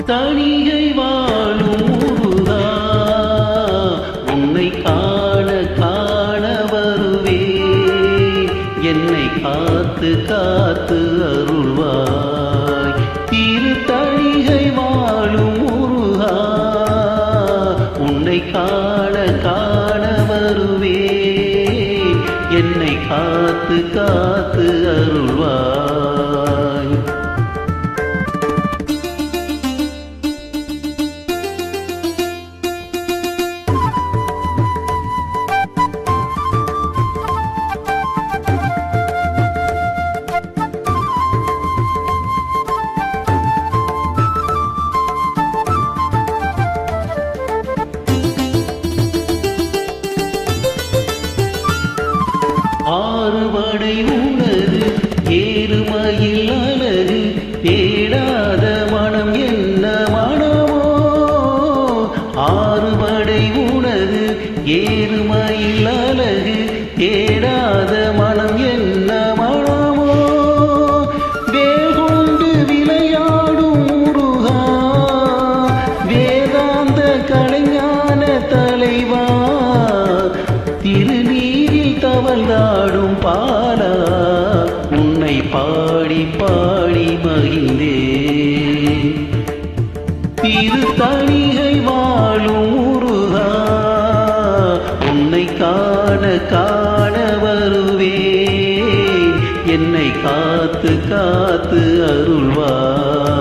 தனிகை வாழும் முருகா, உன்னை காண காண வருவே, என்னை காத்து காத்து அருள்வாய். திரு தனிகை வாழும் முருகா, உன்னை காண காண வருவே, என்னை காத்து காத்து அருள்வாய். ஆறுபடை உணரு ஏறுமயில் அழகு, தேடாத மனம் என்ன மனமோ. ஆறுபடை உணரு ஏறுமயில் அழகு, தேடாத மனம் என்ன மனமோ. வேகொண்டு விளையாடும் முருகா, வேதாந்த கலைஞான தலைவா, திருநீரில் தவழ்ந்தாடும் பாலா, உன்னை பாடி பாடி மகிழ்ந்தே. திரு தனிகை வாழும் முருகா, உன்னை காண காண வருவே, என்னை காத்து காத்து அருள்வாய்.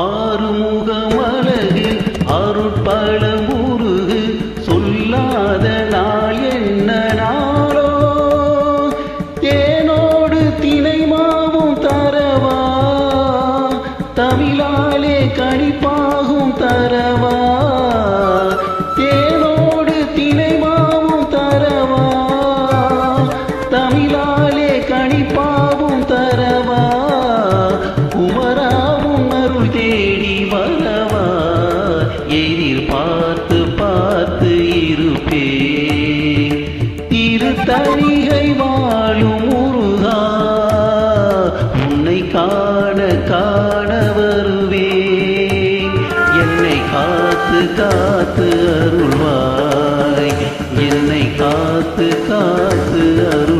ஆறுமுகமழகு அருட்பல முருகு, சொல்லாத நாள் என்ன நாளோ. தேனோடு தினை மாவும் தரவா, தமிழாலே கணிப்பாகும் தரவா. தேனோடு தினை மாவும் தரவா, தமிழாலே கணிப்பாகும் தரவா. குமராவும் அருள் தேடி வரவா, எதிர் பார்த்து பார்த்து இருப்பே. திரு தனிகை வாழும் முருகா, உன்னை காண காண வருவே, என்னை காத்து காத்து அருள்வாய், என்னை காத்து காத்து அருள்.